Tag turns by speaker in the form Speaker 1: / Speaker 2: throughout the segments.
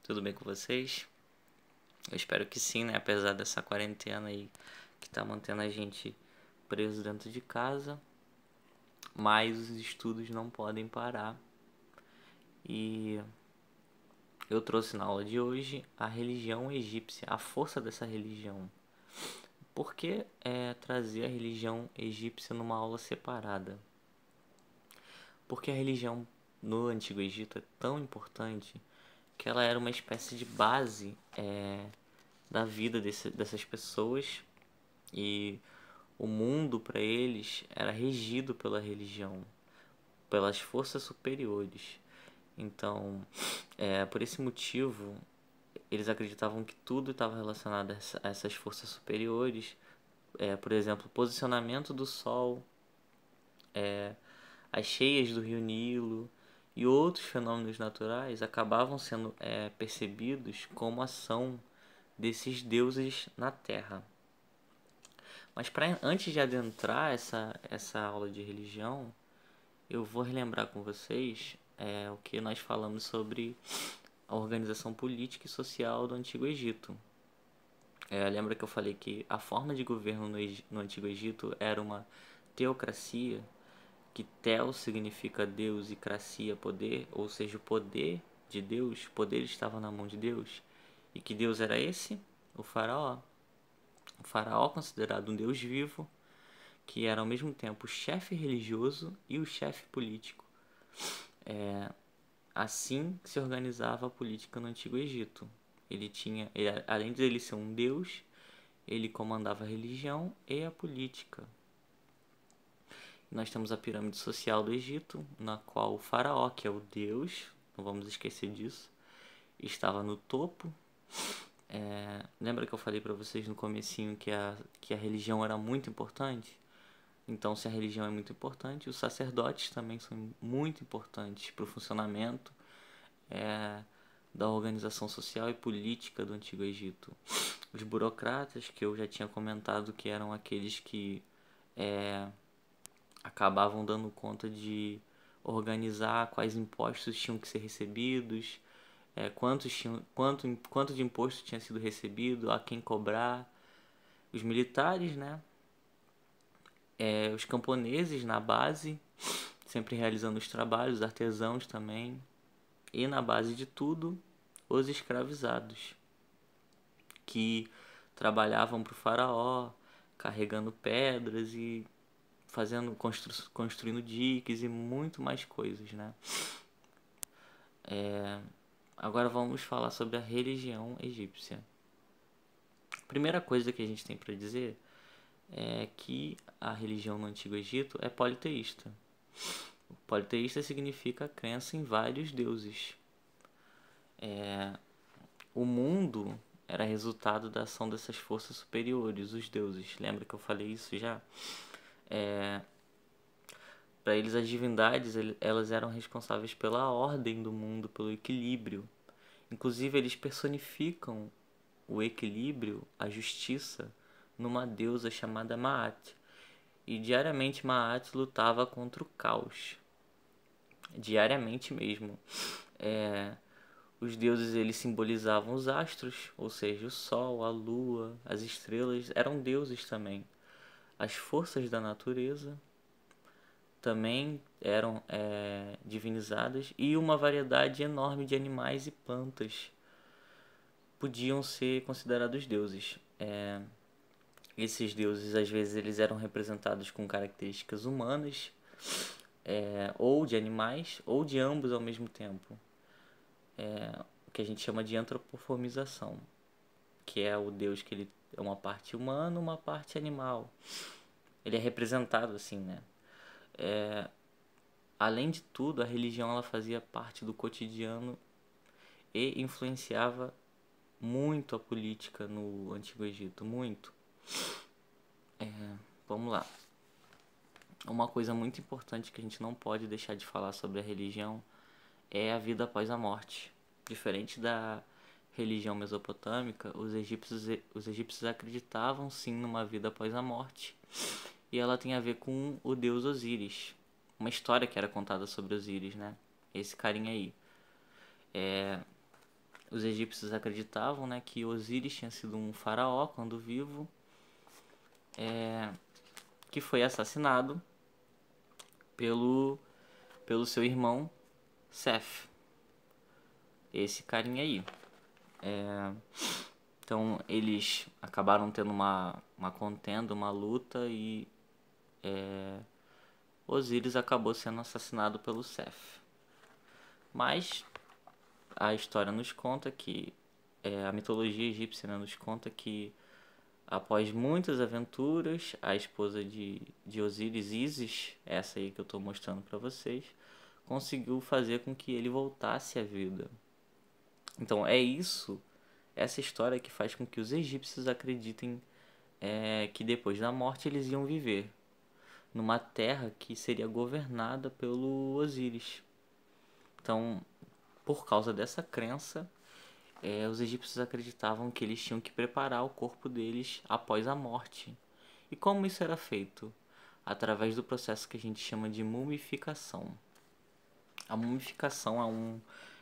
Speaker 1: Tudo bem com vocês? Eu espero que sim, né? Apesar dessa quarentena aí que tá mantendo a gente preso dentro de casa, mas os estudos não podem parar. E eu trouxe na aula de hoje a religião egípcia, a força dessa religião. Por que trazer a religião egípcia numa aula separada? Porque a religião no Antigo Egito é tão importante que ela era uma espécie de base da vida dessas pessoas, e o mundo para eles era regido pela religião, pelas forças superiores. Então, por esse motivo, eles acreditavam que tudo estava relacionado a essas forças superiores. Por exemplo, o posicionamento do Sol, as cheias do Rio Nilo e outros fenômenos naturais acabavam sendo percebidos como ação desses deuses na Terra. Mas antes de adentrar essa aula de religião, eu vou relembrar com vocês o que nós falamos sobre a organização política e social do Antigo Egito. Lembra que eu falei que a forma de governo no Antigo Egito era uma teocracia, que tel significa Deus e cracia poder, ou seja, o poder de Deus, o poder estava na mão de Deus. E que Deus era esse? O faraó. O faraó considerado um Deus vivo, que era ao mesmo tempo o chefe religioso e o chefe político. Assim se organizava a política no Antigo Egito. Além de ele ser um deus, ele comandava a religião e a política. Nós temos a pirâmide social do Egito, na qual o faraó, que é o deus, não vamos esquecer disso, estava no topo. Lembra que eu falei para vocês no comecinho que a religião era muito importante? Então, se a religião é muito importante, os sacerdotes também são muito importantes para o funcionamento da organização social e política do Antigo Egito. Os burocratas, que eu já tinha comentado que eram aqueles que acabavam dando conta de organizar quais impostos tinham que ser recebidos, quanto de imposto tinha sido recebido, a quem cobrar. Os militares, né? Os camponeses na base, sempre realizando os trabalhos, os artesãos também. E na base de tudo, os escravizados, que trabalhavam para o faraó, carregando pedras e construindo diques e muito mais coisas, né? Agora vamos falar sobre a religião egípcia. A primeira coisa que a gente tem para dizer é que a religião no Antigo Egito é politeísta. Politeísta significa a crença em vários deuses. O mundo era resultado da ação dessas forças superiores, os deuses. Lembra que eu falei isso já? Para eles, as divindades elas eram responsáveis pela ordem do mundo, pelo equilíbrio. Inclusive, eles personificam o equilíbrio, a justiça, numa deusa chamada Maat. E diariamente Maat lutava contra o caos. Diariamente mesmo. Os deuses eles simbolizavam os astros, ou seja, o sol, a lua, as estrelas, eram deuses também. As forças da natureza também eram divinizadas, e uma variedade enorme de animais e plantas podiam ser considerados deuses. Esses deuses às vezes eles eram representados com características humanas, ou de animais, ou de ambos ao mesmo tempo. O que a gente chama de antropoformização, que é o deus que ele é uma parte humana, uma parte animal. Ele é representado assim, né? Além de tudo, a religião ela fazia parte do cotidiano e influenciava muito a política no Antigo Egito, muito. Vamos lá. Uma coisa muito importante que a gente não pode deixar de falar sobre a religião é a vida após a morte. Diferente da religião mesopotâmica, os egípcios acreditavam sim numa vida após a morte. E ela tem a ver com o deus Osíris. Uma história que era contada sobre Osíris, né? Esse carinha aí. Os egípcios acreditavam, né, que Osíris tinha sido um faraó quando vivo, que foi assassinado pelo, pelo seu irmão Seth, esse carinha aí. Então eles acabaram tendo uma contenda, uma luta e Osíris acabou sendo assassinado pelo Seth. Mas a história nos conta que a mitologia egípcia, né, nos conta que após muitas aventuras, a esposa de Osíris, Ísis, essa aí que eu estou mostrando para vocês, conseguiu fazer com que ele voltasse à vida. Então é isso, essa história que faz com que os egípcios acreditem que depois da morte eles iam viver numa terra que seria governada pelo Osíris. Então, por causa dessa crença, os egípcios acreditavam que eles tinham que preparar o corpo deles após a morte. E como isso era feito? Através do processo que a gente chama de mumificação. A mumificação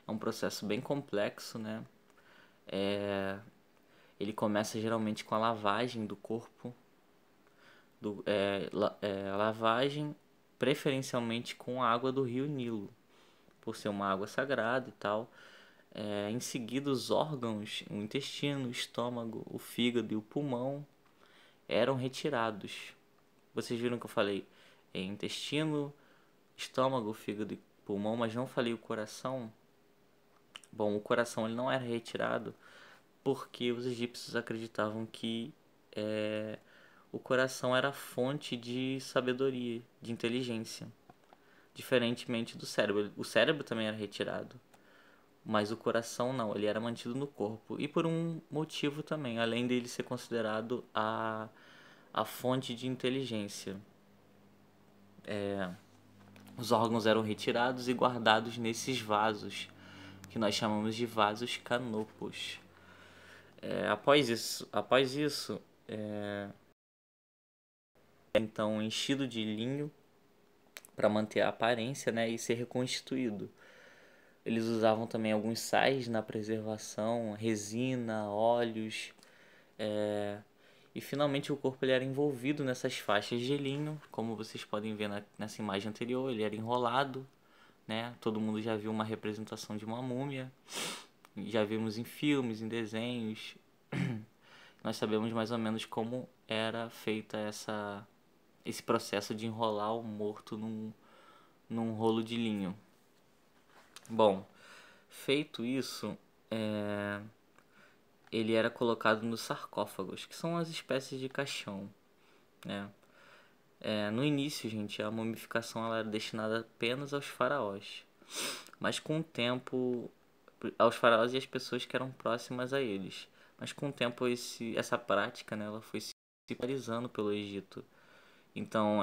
Speaker 1: é um processo bem complexo, né? Ele começa geralmente com a lavagem do corpo, a lavagem preferencialmente com a água do rio Nilo, por ser uma água sagrada e tal. Em seguida, os órgãos, o intestino, o estômago, o fígado e o pulmão eram retirados. Vocês viram que eu falei intestino, estômago, fígado e pulmão, mas não falei o coração. Bom, o coração ele não era retirado porque os egípcios acreditavam que o coração era a fonte de sabedoria, de inteligência, diferentemente do cérebro. O cérebro também era retirado, mas o coração não, ele era mantido no corpo. E por um motivo também, além dele ser considerado a fonte de inteligência. Os órgãos eram retirados e guardados nesses vasos, que nós chamamos de vasos canopos. Após isso então enchido de linho para manter a aparência, né, e ser reconstituído. Eles usavam também alguns sais na preservação, resina, óleos, e finalmente o corpo ele era envolvido nessas faixas de linho, como vocês podem ver nessa imagem anterior, ele era enrolado, né? Todo mundo já viu uma representação de uma múmia, já vimos em filmes, em desenhos. Nós sabemos mais ou menos como era feita esse processo de enrolar o morto num rolo de linho. Bom, feito isso, ele era colocado nos sarcófagos, que são as espécies de caixão, né? No início, gente, a mumificação ela era destinada apenas aos faraós, mas com o tempo, aos faraós e às pessoas que eram próximas a eles. Mas com o tempo essa prática, né, ela foi se popularizando pelo Egito. Então,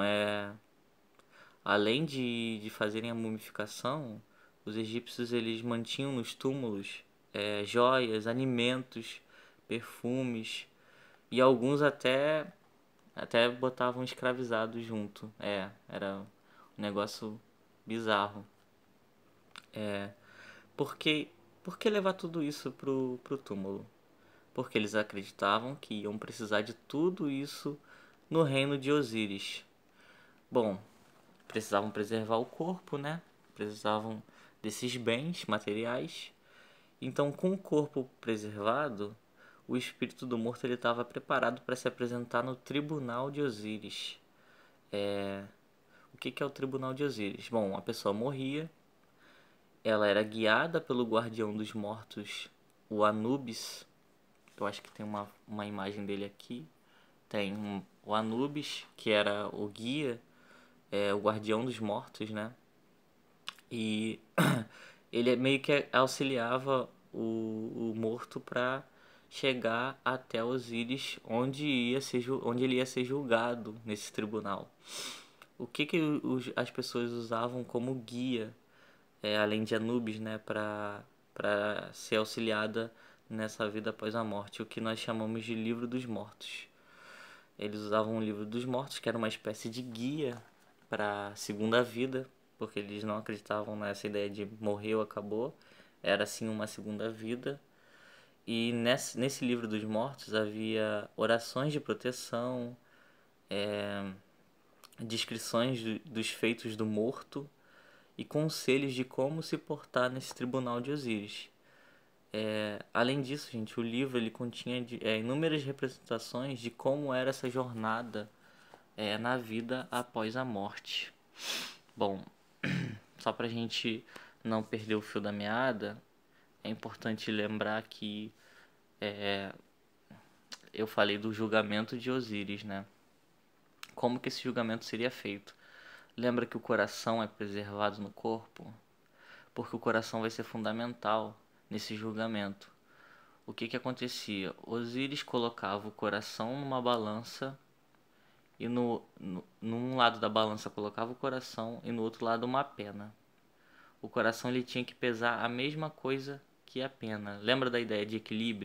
Speaker 1: além de fazerem a mumificação, os egípcios eles mantinham nos túmulos joias, alimentos, perfumes e alguns até botavam escravizados junto. Era um negócio bizarro. Por que, por que levar tudo isso pro túmulo? Porque eles acreditavam que iam precisar de tudo isso no reino de Osíris. Bom, precisavam preservar o corpo, né? Precisavam desses bens materiais. Então, com o corpo preservado, o espírito do morto ele estava preparado para se apresentar no tribunal de Osíris. O que é o tribunal de Osíris? Bom, a pessoa morria, ela era guiada pelo guardião dos mortos, o Anubis. Eu acho que tem uma imagem dele aqui. Tem o Anubis, que era o guia, o guardião dos mortos, né? E ele meio que auxiliava o morto para chegar até Osíris, onde ele ia ser julgado nesse tribunal. O que as pessoas usavam como guia, além de Anubis, né, para ser auxiliada nessa vida após a morte, o que nós chamamos de livro dos mortos. Eles usavam o livro dos mortos, que era uma espécie de guia para a segunda vida, porque eles não acreditavam nessa ideia de morreu, acabou. Era sim uma segunda vida. E nesse livro dos mortos havia orações de proteção, descrições dos feitos do morto e conselhos de como se portar nesse tribunal de Osíris. Além disso, gente, o livro ele continha inúmeras representações de como era essa jornada na vida após a morte. Bom, só pra gente não perder o fio da meada, é importante lembrar que eu falei do julgamento de Osíris, né? Como que esse julgamento seria feito? Lembra que o coração é preservado no corpo? Porque o coração vai ser fundamental nesse julgamento. O que acontecia? Osíris colocava o coração numa balança e num lado da balança colocava o coração e no outro lado uma pena. O coração ele tinha que pesar a mesma coisa que a pena. Lembra da ideia de equilíbrio?